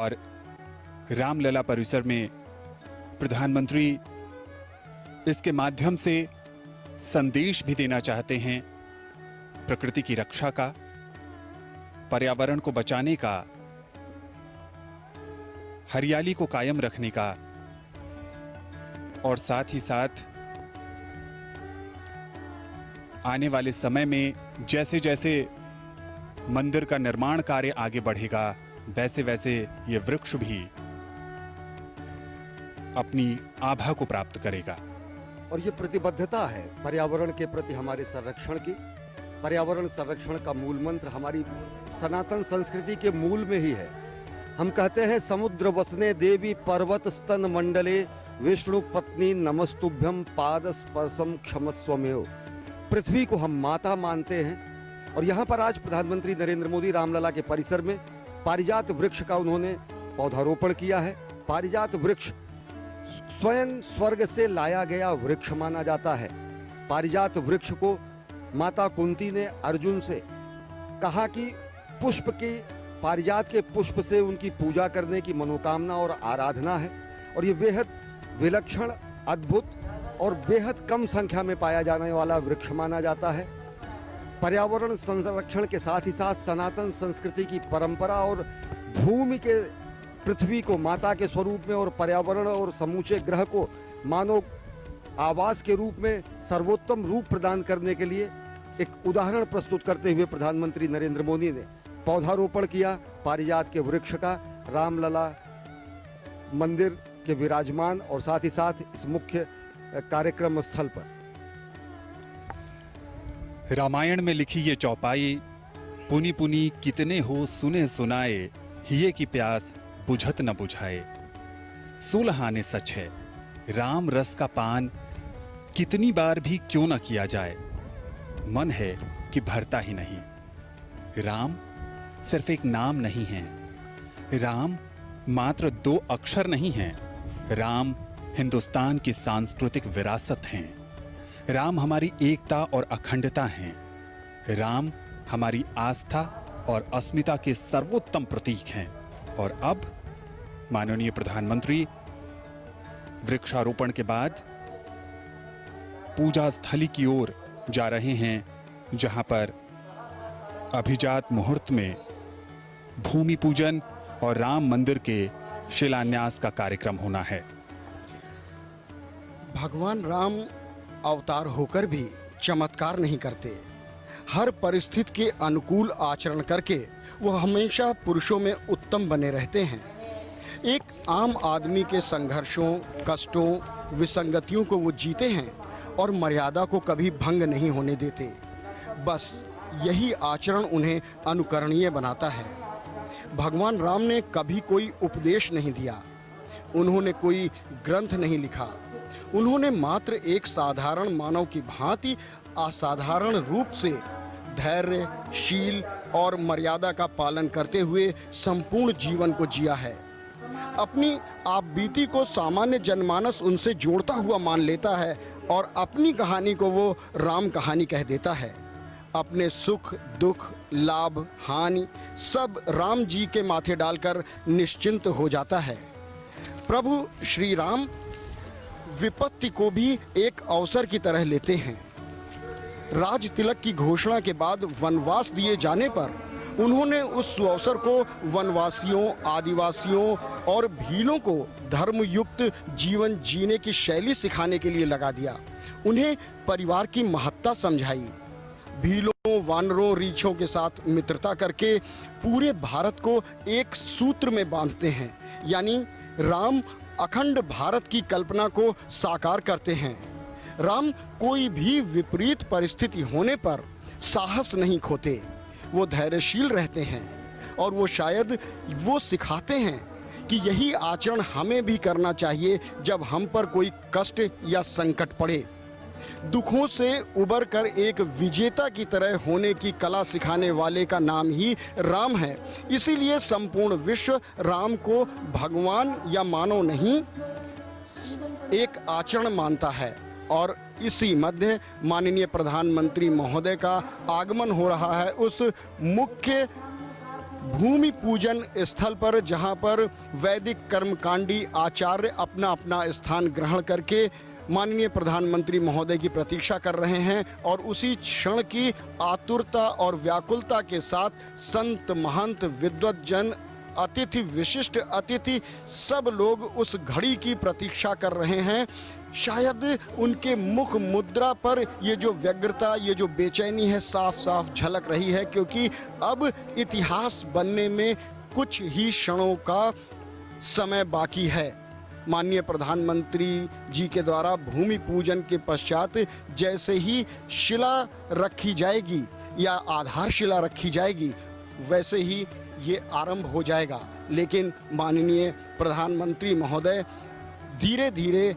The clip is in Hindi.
और रामलला परिसर में प्रधानमंत्री इसके माध्यम से संदेश भी देना चाहते हैं प्रकृति की रक्षा का, पर्यावरण को बचाने का, हरियाली को कायम रखने का और साथ ही साथ आने वाले समय में जैसे जैसे मंदिर का निर्माण कार्य आगे बढ़ेगा वैसे वैसे ये वृक्ष भी अपनी आभा को प्राप्त करेगा। और ये प्रतिबद्धता है पर्यावरण के प्रति हमारे संरक्षण की। पर्यावरण संरक्षण का मूल मंत्र हमारी सनातन संस्कृति के मूल में ही है। हम कहते हैं समुद्र वसने देवी पर्वत स्तन मंडले विष्णु पत्नी नमस्तुभ्यम पाद स्पर्शम क्षमस्वमेव। पृथ्वी को हम माता मानते हैं और यहाँ पर आज प्रधानमंत्री नरेंद्र मोदी रामलला के परिसर में पारिजात वृक्ष का उन्होंने पौधारोपण किया है। पारिजात वृक्ष स्वयं स्वर्ग से लाया गया वृक्ष माना जाता है। पारिजात वृक्ष को माता कुंती ने अर्जुन से कहा कि पुष्प की पारिजात के पुष्प से उनकी पूजा करने की मनोकामना और आराधना है और ये बेहद विलक्षण, अद्भुत और बेहद कम संख्या में पाया जाने वाला वृक्ष माना जाता है। पर्यावरण संरक्षण के साथ ही साथ सनातन संस्कृति की परंपरा और भूमि के पृथ्वी को माता के स्वरूप में और पर्यावरण और समूचे ग्रह को मानव आवास के रूप में सर्वोत्तम रूप प्रदान करने के लिए एक उदाहरण प्रस्तुत करते हुए प्रधानमंत्री नरेंद्र मोदी ने पौधारोपण किया पारिजात के वृक्ष का रामलला मंदिर के विराजमान और साथ ही साथ इस मुख्य कार्यक्रम स्थल पर। रामायण में लिखी ये चौपाई, पुनी पुनी कितने हो सुने सुनाए, हिये की प्यास बुझत न बुझाए। 16 आने सच है, राम रस का पान कितनी बार भी क्यों न किया जाए, मन है कि भरता ही नहीं। राम सिर्फ एक नाम नहीं है, राम मात्र 2 अक्षर नहीं हैं, राम हिंदुस्तान की सांस्कृतिक विरासत हैं, राम हमारी एकता और अखंडता हैं, राम हमारी आस्था और अस्मिता के सर्वोत्तम प्रतीक हैं। और अब माननीय प्रधानमंत्री वृक्षारोपण के बाद पूजा स्थली की ओर जा रहे हैं, जहां पर अभिजात मुहूर्त में भूमि पूजन और राम मंदिर के शिलान्यास का कार्यक्रम होना है। भगवान राम अवतार होकर भी चमत्कार नहीं करते। हर परिस्थिति के अनुकूल आचरण करके वो हमेशा पुरुषों में उत्तम बने रहते हैं। एक आम आदमी के संघर्षों, कष्टों, विसंगतियों को वो जीते हैं और मर्यादा को कभी भंग नहीं होने देते। बस यही आचरण उन्हें अनुकरणीय बनाता है। भगवान राम ने कभी कोई उपदेश नहीं दिया, उन्होंने कोई ग्रंथ नहीं लिखा, उन्होंने मात्र एक साधारण मानव की भांति असाधारण रूप से धैर्य, शील और मर्यादा का पालन करते हुए संपूर्ण जीवन को जिया है। अपनी आप बीती को सामान्य जनमानस उनसे जोड़ता हुआ मान लेता है और अपनी कहानी को वो राम कहानी कह देता है। अपने सुख, दुख, लाभ, हानि सब राम जी के माथे डालकर निश्चिंत हो जाता है। प्रभु श्री राम विपत्ति को भी एक अवसर की तरह लेते हैं। राज तिलक की घोषणा के बाद वनवास दिए जाने पर उन्होंने उस अवसर को वनवासियों, आदिवासियों और भीलों को धर्मयुक्त जीवन जीने की शैली सिखाने के लिए लगा दिया। उन्हें परिवार की महत्ता समझाई। भीलों, वानरों, रीछों के साथ मित्रता करके पूरे भारत को एक सूत्र में बांधते हैं, यानी राम अखंड भारत की कल्पना को साकार करते हैं। राम कोई भी विपरीत परिस्थिति होने पर साहस नहीं खोते, वो धैर्यशील रहते हैं और वो शायद वो सिखाते हैं कि यही आचरण हमें भी करना चाहिए जब हम पर कोई कष्ट या संकट पड़े। दुखों से उबर कर एक विजेता की तरह होने की कला सिखाने वाले का नाम ही राम है। इसीलिए संपूर्ण विश्व राम को भगवान या मानव नहीं, एक आचरण मानता है। और इसी मध्य माननीय प्रधानमंत्री महोदय का आगमन हो रहा है उस मुख्य भूमि पूजन स्थल पर, जहां पर वैदिक कर्मकांडी आचार्य अपना अपना स्थान ग्रहण करके माननीय प्रधानमंत्री महोदय की प्रतीक्षा कर रहे हैं और उसी क्षण की आतुरता और व्याकुलता के साथ संत महंत विद्वज्जन अतिथि विशिष्ट अतिथि सब लोग उस घड़ी की प्रतीक्षा कर रहे हैं। शायद उनके मुख मुद्रा पर ये जो व्यग्रता, ये जो बेचैनी है, साफ साफ झलक रही है, क्योंकि अब इतिहास बनने में कुछ ही क्षणों का समय बाकी है। माननीय प्रधानमंत्री जी के द्वारा भूमि पूजन के पश्चात जैसे ही शिला रखी जाएगी या आधारशिला रखी जाएगी, वैसे ही ये आरंभ हो जाएगा। लेकिन माननीय प्रधानमंत्री महोदय धीरे धीरे